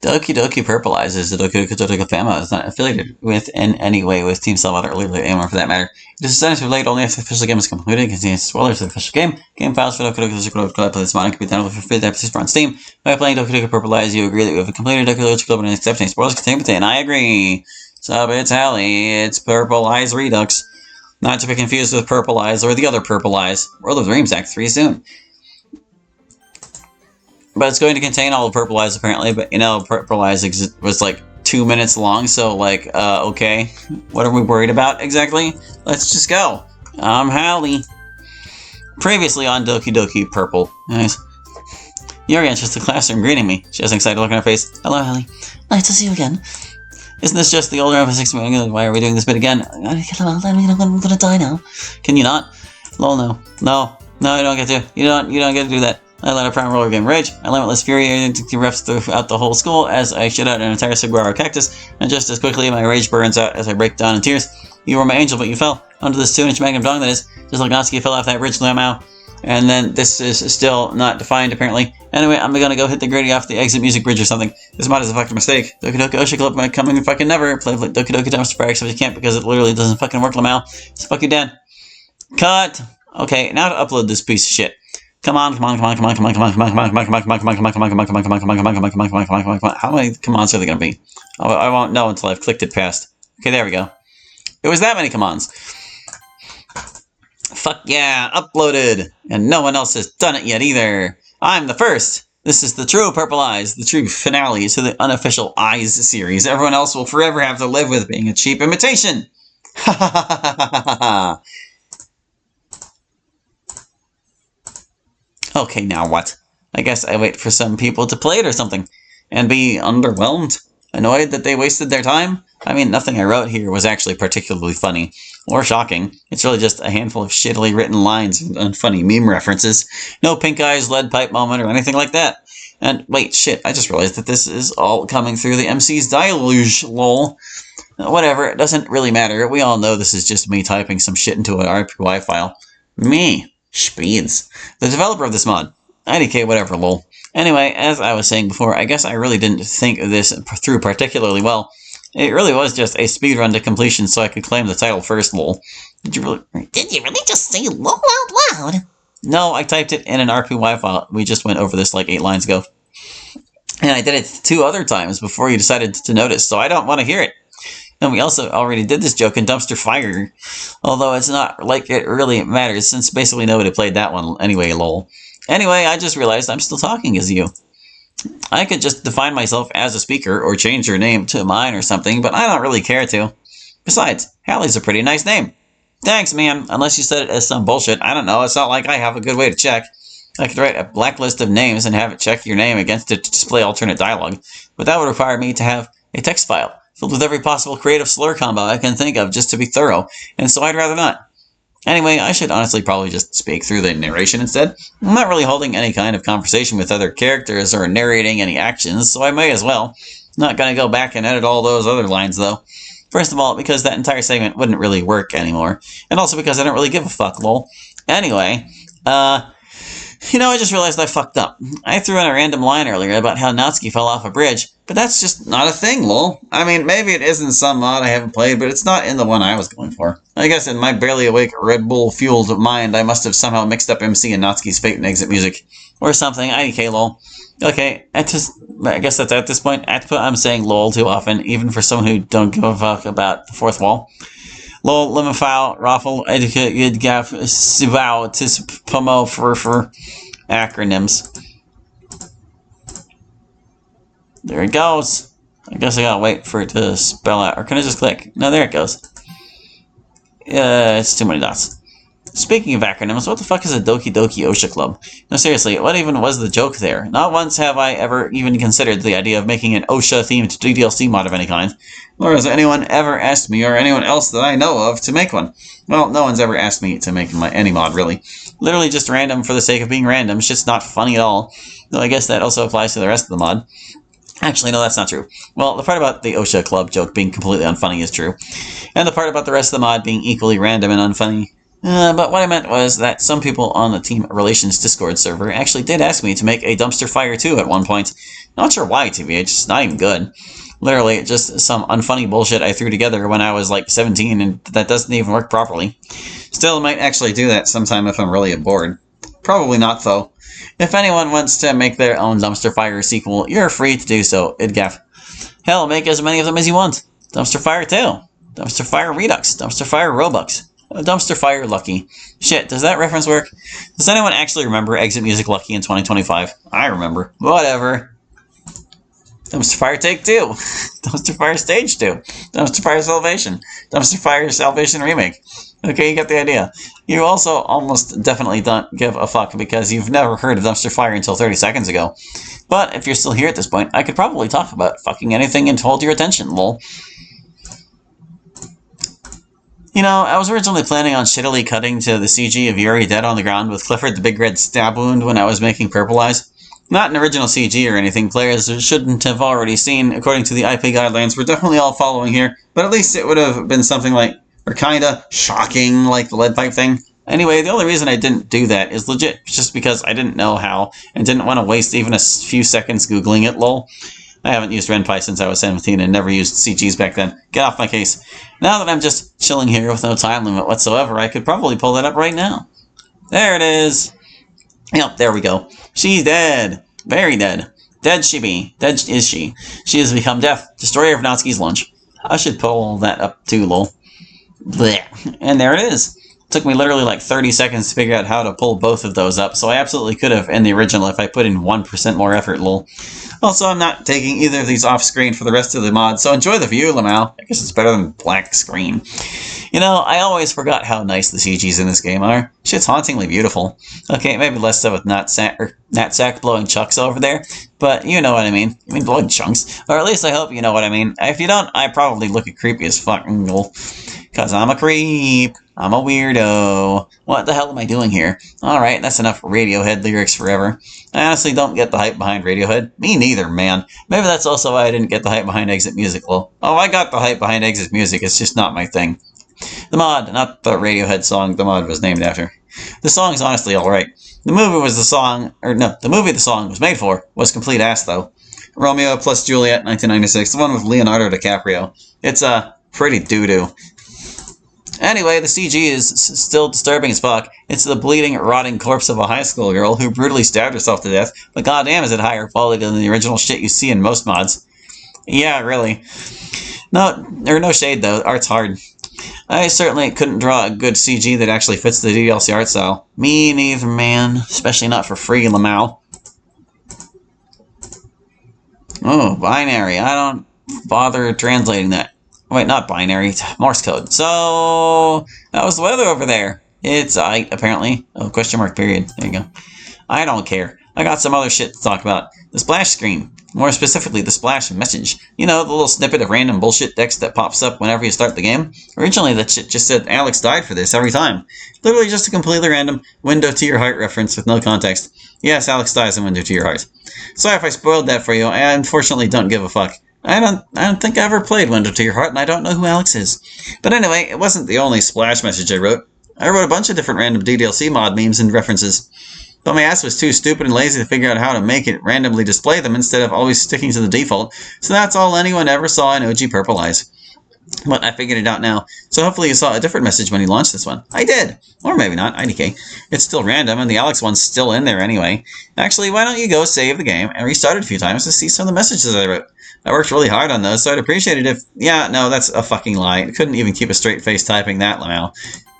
Doki Doki Purple Eyes is the Doki Doki Doki Fama. It's not affiliated with in any way with Team Salvat or Elite Aimor for that matter. It is designed to relate only after the official game is completed. It contains spoilers of the official game. Game files for Doki Doki Doki Club play this mod can be downloaded for free episodes on Steam. By playing Doki Doki Purple Eyes, you agree that you have completed Doki Doki Club and accept any spoilers contained within. I agree. So it's Hallie. It's Purple Eyes Redux. Not to be confused with Purple Eyes or the other Purple Eyes. World of Dreams Act 3 soon. But it's going to contain all the Purple Eyes apparently, but you know, Purple Eyes was like 2 minutes long, so like, okay. What are we worried about exactly? Let's just go. I'm Hallie. Previously on Doki Doki Purple. Nice. Yuri enters the classroom greeting me. She has an excited look on her face. Hello, Hallie. Nice to see you again. Isn't this just the older episode? Why are we doing this bit again? I'm gonna die now. Can you not? Lol, no. No, you don't get to. You don't get to do that. I let a prime roller game rage. I limitless fury erupts throughout the whole school as I shit out an entire saguaro cactus, and just as quickly my rage burns out as I break down in tears. You were my angel, but you fell onto this 2-inch magnum dong that is, just like Natsuki fell off that bridge Lamau. And then this is still not defined apparently. Anyway, I'm gonna go hit the gritty off the exit music bridge or something. This mod is a fucking mistake. Doki Doki Osha Club might come and fucking never play Doki Doki Dumpster Fire, except you can't because it literally doesn't fucking work, Lamau. So fuck you, Dan. Cut. Okay, now to upload this piece of shit. Come on. How many commands are there gonna be? I won't know until I've clicked it past. Okay, there we go. It was that many commands. Fuck yeah, uploaded! And no one else has done it yet either. I'm the first! This is the true Purple Eyes, the true finale to the unofficial Eyes series. Everyone else will forever have to live with being a cheap imitation! Ha ha ha ha ha ha ha! Okay, now what? I guess I wait for some people to play it or something. And be underwhelmed? Annoyed that they wasted their time? I mean, nothing I wrote here was actually particularly funny. Or shocking. It's really just a handful of shittily written lines and funny meme references. No pink eyes, lead pipe moment, or anything like that. And wait, shit, I just realized that this is all coming through the MC's deluge, lol. Whatever, it doesn't really matter. We all know this is just me typing some shit into an RPY file. Me. Speeds. The developer of this mod. IDK whatever, lol. Anyway, as I was saying before, I guess I really didn't think this through particularly well. It really was just a speedrun to completion so I could claim the title first, lol. Did you really just say lol out loud? No, I typed it in an RPY file. We just went over this like 8 lines ago. And I did it 2 other times before you decided to notice, so I don't want to hear it. And we also already did this joke in Dumpster Fire, although it's not like it really matters since basically nobody played that one anyway, lol. Anyway, I just realized I'm still talking as you. I could just define myself as a speaker or change your name to mine or something, but I don't really care to. Besides, Hallie's a pretty nice name. Thanks, man. Unless you said it as some bullshit. I don't know. It's not like I have a good way to check. I could write a blacklist of names and have it check your name against it to display alternate dialogue, but that would require me to have a text file filled with every possible creative slur combo I can think of just to be thorough, and so I'd rather not. Anyway, I should honestly probably just speak through the narration instead. I'm not really holding any kind of conversation with other characters or narrating any actions, so I may as well. Not gonna go back and edit all those other lines, though. First of all, because that entire segment wouldn't really work anymore, and also because I don't really give a fuck, lol. Anyway, you know, I just realized I fucked up. I threw in a random line earlier about how Natsuki fell off a bridge, but that's just not a thing, lol. I mean, maybe it is in some mod I haven't played, but it's not in the one I was going for. I guess in my barely awake Red Bull-fueled mind, I must have somehow mixed up MC and Natsuki's fate and exit music. Or something, IDK, lol. Okay, I guess that's at this point. I'm saying lol too often, even for someone who don't give a fuck about the fourth wall. Lol, limifile, raffle, educate, yidgaf, sivow, tis, pomo, for acronyms. There it goes. I guess I gotta wait for it to spell out. Or can I just click? No, there it goes. It's too many dots. Speaking of acronyms, what the fuck is a Doki Doki Osha Club? No, seriously, what even was the joke there? Not once have I ever even considered the idea of making an OSHA-themed DLC mod of any kind. Nor has anyone ever asked me, or anyone else that I know of, to make one. Well, no one's ever asked me to make any mod, really. Literally just random for the sake of being random. Shit's not funny at all. Though I guess that also applies to the rest of the mod. Actually, no, that's not true. Well, the part about the OSHA Club joke being completely unfunny is true. And the part about the rest of the mod being equally random and unfunny But what I meant was that some people on the Team Relations Discord server actually did ask me to make a Dumpster Fire 2 at one point. Not sure why, TBH, it's not even good. Literally, just some unfunny bullshit I threw together when I was like 17 and that doesn't even work properly. Still, might actually do that sometime if I'm really bored. Probably not, though. If anyone wants to make their own Dumpster Fire sequel, you're free to do so, idgaff. Hell, make as many of them as you want. Dumpster Fire 2. Dumpster Fire Redux. Dumpster Fire Robux. Dumpster Fire Lucky. Shit, does that reference work? Does anyone actually remember Exit Music Lucky in 2025? I remember. Whatever. Dumpster Fire Take 2. Dumpster Fire Stage 2. Dumpster Fire Salvation. Dumpster Fire Salvation Remake. Okay, you get the idea. You also almost definitely don't give a fuck because you've never heard of Dumpster Fire until 30 seconds ago. But if you're still here at this point, I could probably talk about fucking anything and hold your attention, lol. You know, I was originally planning on shittily cutting to the CG of Yuri dead on the ground with Clifford the Big Red stab wound when I was making Purple Eyes. Not an original CG or anything, players shouldn't have already seen, according to the IP guidelines we're definitely all following here, but at least it would have been something like, or kinda, shocking, like the lead pipe thing. Anyway, the only reason I didn't do that is legit just because I didn't know how, and didn't want to waste even a few seconds googling it, lol. I haven't used RenPy since I was 17 and never used CGs back then. Get off my case. Now that I'm just chilling here with no time limit whatsoever, I could probably pull that up right now. There it is. Yep, there we go. She's dead. Very dead. Dead she be. Dead is she. She has become death. Destroyer of Natsuki's lunch. I should pull that up too, lol. Blech. And there it is. Took me literally like 30 seconds to figure out how to pull both of those up, so I absolutely could have in the original if I put in 1% more effort, lol. Also, I'm not taking either of these off screen for the rest of the mod, so enjoy the view, Lamau. I guess it's better than black screen. You know, I always forgot how nice the CGs in this game are. Shit's hauntingly beautiful. Okay, maybe less so with Natsack blowing chucks over there, but you know what I mean. I mean blowing chunks. Or at least I hope you know what I mean. If you don't, I probably look creepy as fuck. Cause I'm a creep. I'm a weirdo. What the hell am I doing here? Alright, that's enough Radiohead lyrics forever. I honestly don't get the hype behind Radiohead. Me neither, man. Maybe that's also why I didn't get the hype behind Exit Music, lol. Oh, I got the hype behind Exit Music, it's just not my thing. The mod, not the Radiohead song the mod was named after. The song's honestly alright. The movie the song was made for was complete ass, though. Romeo plus Juliet, 1996, the one with Leonardo DiCaprio. It's, pretty doo-doo. Anyway, the CG is still disturbing as fuck. It's the bleeding, rotting corpse of a high school girl who brutally stabbed herself to death, but goddamn is it higher quality than the original shit you see in most mods. Yeah, really. No shade though, art's hard. I certainly couldn't draw a good CG that actually fits the DLC art style. Me neither, man. Especially not for free, Lamau. Oh, binary. I don't bother translating that. Wait, not binary. Morse code. So, that was the weather over there. It's apparently. Oh, question mark period. There you go. I don't care. I got some other shit to talk about. The splash screen. More specifically, the splash message. You know, the little snippet of random bullshit text that pops up whenever you start the game? Originally, that shit just said Alex died for this every time. Literally just a completely random window to your heart reference with no context. Yes, Alex dies in Window to Your Heart. Sorry if I spoiled that for you. I unfortunately don't give a fuck. I don't think I ever played Window to Your Heart, and I don't know who Alex is. But anyway, it wasn't the only splash message I wrote. I wrote a bunch of different random DDLC mod memes and references. But my ass was too stupid and lazy to figure out how to make it randomly display them instead of always sticking to the default, so that's all anyone ever saw in OG Purple Eyes. But I figured it out now, so hopefully you saw a different message when you launched this one. I did! Or maybe not, IDK. It's still random, and the Alex one's still in there anyway. Actually, why don't you go save the game and restart it a few times to see some of the messages I wrote. I worked really hard on those, so I'd appreciate it if... Yeah, no, that's a fucking lie. I couldn't even keep a straight face typing that, Lamau.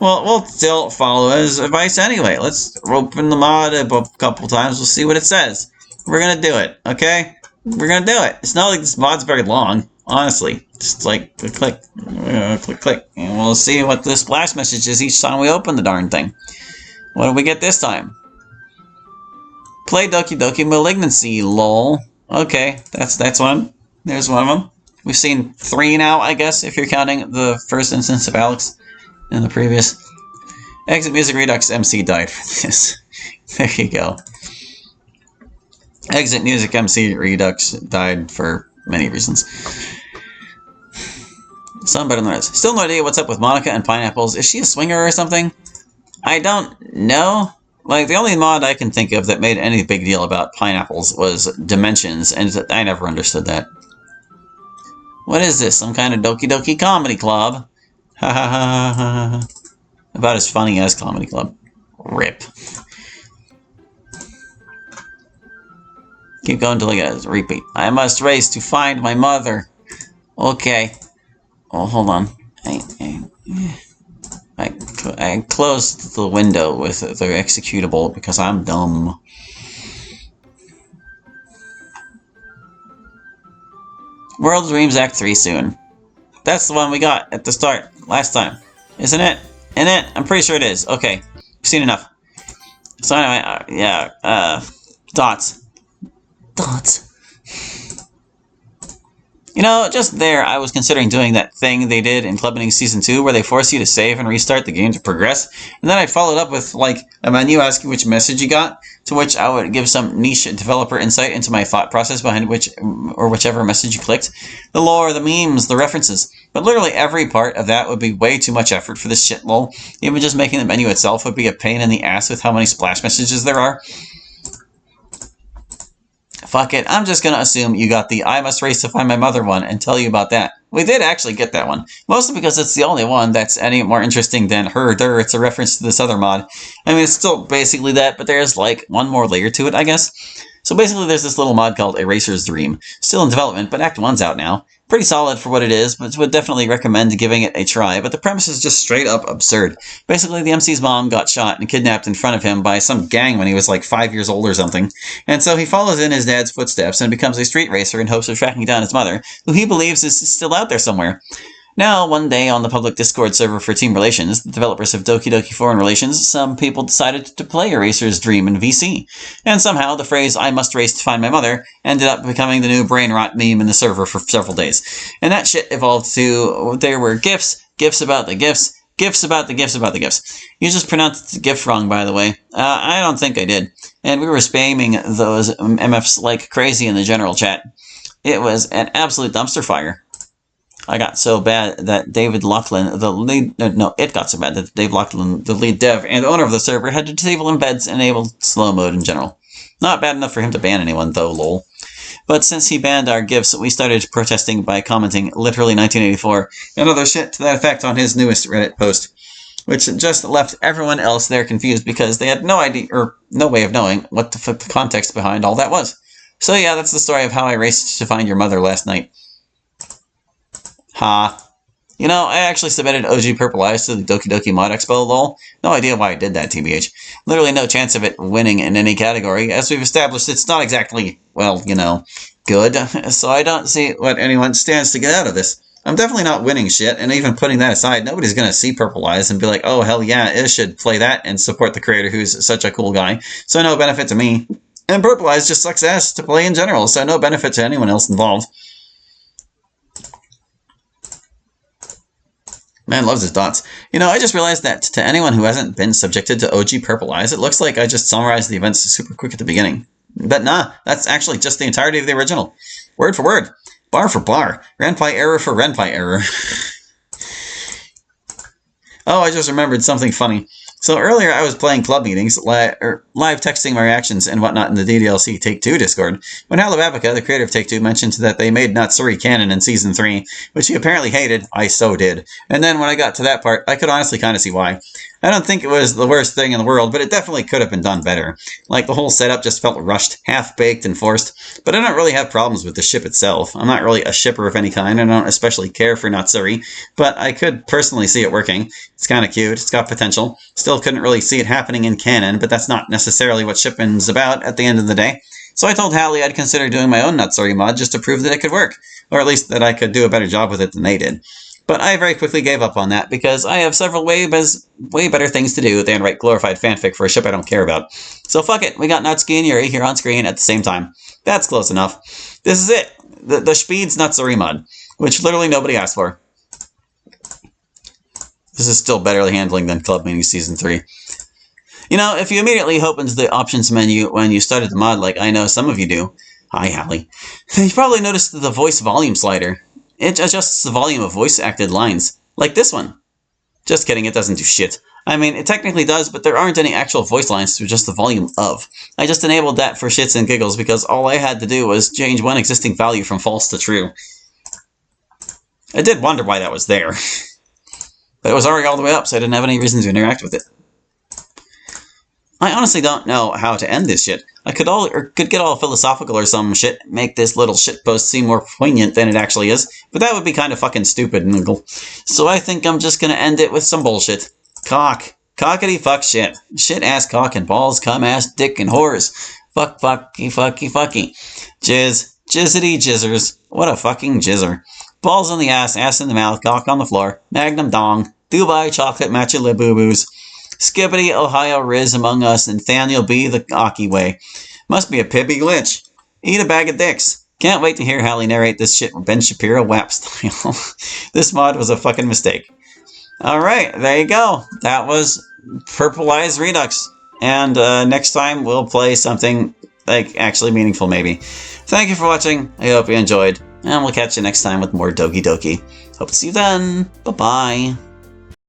Well, we'll still follow his advice anyway. Let's open the mod a couple times. We'll see what it says. We're gonna do it, okay? We're gonna do it. It's not like this mod's very long, honestly. Just like click, click, and we'll see what the splash message is each time we open the darn thing. What do we get this time? Play Doki Doki Malignancy, lol. Okay, that's one. There's one of them. We've seen 3 now, I guess, if you're counting the first instance of Alex in the previous. Exit Music Redux MC died for this. There you go. Exit Music MC Redux died for many reasons. Some better than others. Still no idea what's up with Monica and Pineapples. Is she a swinger or something? I don't know. Like, the only mod I can think of that made any big deal about pineapples was Dimensions, and I never understood that. What is this? Some kind of Doki Doki Comedy Club? Ha ha ha ha ha. About as funny as Comedy Club. Rip. Keep going until I get a repeat. I must race to find my mother. Okay. Oh, hold on. I closed the window with the executable because I'm dumb. World Dreams Act 3 soon. That's the one we got at the start last time. Isn't it? Isn't it? I'm pretty sure it is. Okay. We've seen enough. So anyway, yeah, dots. Dots. You know, just there, I was considering doing that thing they did in Club Meeting Season 2 where they force you to save and restart the game to progress. And then I followed up with, like, a menu asking which message you got, to which I would give some niche developer insight into my thought process behind whichever message you clicked. The lore, the memes, the references. But literally every part of that would be way too much effort for this shit lol. Even just making the menu itself would be a pain in the ass with how many splash messages there are. Fuck it, I'm just gonna assume you got the I must race to find my mother one and tell you about that. We did actually get that one. Mostly because it's the only one that's any more interesting than Herder. It's a reference to this other mod. I mean, it's still basically that, but there's like one more layer to it, I guess. So basically there's this little mod called Eraser's Dream. Still in development, but Act 1's out now. Pretty solid for what it is, but would definitely recommend giving it a try, but the premise is just straight up absurd. Basically, the MC's mom got shot and kidnapped in front of him by some gang when he was like 5 years old or something, and so he follows in his dad's footsteps and becomes a street racer in hopes of tracking down his mother, who he believes is still out there somewhere. Now, one day on the public Discord server for Team Relations, the developers of Doki Doki Foreign Relations, some people decided to play Eraser's Dream in VC. And somehow, the phrase, I must race to find my mother, ended up becoming the new brain rot meme in the server for several days. And that shit evolved to, there were GIFs, GIFs about the GIFs, GIFs about the GIFs about the GIFs. You just pronounced GIF wrong, by the way. I don't think I did. And we were spamming those MFs like crazy in the general chat. It was an absolute dumpster fire. I got so bad that David Laughlin, the lead, it got so bad that Dave Laughlin, the lead dev and owner of the server, had to disable embeds and enable slow mode in general. Not bad enough for him to ban anyone, though, lol. But since he banned our GIFs, we started protesting by commenting literally 1984 and other shit to that effect on his newest Reddit post, which just left everyone else there confused because they had no idea or no way of knowing what the fuck the context behind all that was. So yeah, that's the story of how I raced to find your mother last night. Ha. You know, I actually submitted OG Purple Eyes to the Doki Doki Mod Expo, lol. No idea why I did that, TBH. Literally no chance of it winning in any category. As we've established, it's not exactly, well, you know, good. So I don't see what anyone stands to get out of this. I'm definitely not winning shit, and even putting that aside, nobody's gonna see Purple Eyes and be like, oh, hell yeah, I should play that and support the creator who's such a cool guy. So no benefit to me. And Purple Eyes just sucks ass to play in general, so no benefit to anyone else involved. Man loves his dots. You know, I just realized that to anyone who hasn't been subjected to OG Purple Eyes, it looks like I just summarized the events super quick at the beginning. But nah, that's actually just the entirety of the original. Word for word. Bar for bar. Renpai error for Renpai error. Oh, I just remembered something funny. So earlier I was playing club meetings, live texting my reactions and whatnot in the DDLC Take-Two Discord, when halibabica, the creator of Take-Two, mentioned that they made Natsuri canon in Season 3, which he apparently hated. I so did. And then when I got to that part, I could honestly kind of see why. I don't think it was the worst thing in the world, but it definitely could have been done better. Like, the whole setup just felt rushed, half-baked, and forced. But I don't really have problems with the ship itself. I'm not really a shipper of any kind, and I don't especially care for Natsuri, but I could personally see it working. It's kind of cute, it's got potential. Still couldn't really see it happening in canon, but that's not necessarily what shipping's about at the end of the day. So I told Hallie I'd consider doing my own Natsuri mod just to prove that it could work, or at least that I could do a better job with it than they did. But I very quickly gave up on that because I have several way better things to do than write glorified fanfic for a ship I don't care about. So fuck it, we got Natsuki and Yuri here on screen at the same time. That's close enough. This is it, the Speed's Natsuri mod, which literally nobody asked for. This is still better handling than Club Meeting Season 3. You know, if you immediately opened the options menu when you started the mod, like I know some of you do, hi Hallie, you probably noticed the voice volume slider. It adjusts the volume of voice-acted lines, like this one. Just kidding, it doesn't do shit. I mean, it technically does, but there aren't any actual voice lines through just the volume of. I just enabled that for shits and giggles because all I had to do was change one existing value from false to true. I did wonder why that was there. But it was already all the way up, so I didn't have any reason to interact with it. I honestly don't know how to end this shit. I could get all philosophical or some shit, make this little shitpost seem more poignant than it actually is, but that would be kind of fucking stupid and legal. So I think I'm just gonna end it with some bullshit. Cock. Cockity fuck shit. Shit ass cock and balls, cum ass dick and whores. Fuck fucky fucky fucky. Jizz. Jizzity jizzers. What a fucking jizzer. Balls on the ass in the mouth, cock on the floor. Magnum dong. Dubai chocolate matcha boo-boos. Skippity Ohio Riz among us, Nathaniel B. the cocky way. Must be a Pibby glitch. Eat a bag of dicks. Can't wait to hear Hallie narrate this shit Ben Shapiro WAP style. This mod was a fucking mistake. Alright, there you go. That was Purple Eyes Redux. And next time we'll play something like actually meaningful maybe. Thank you for watching. I hope you enjoyed. And we'll catch you next time with more Doki Doki. Hope to see you then. Bye-bye.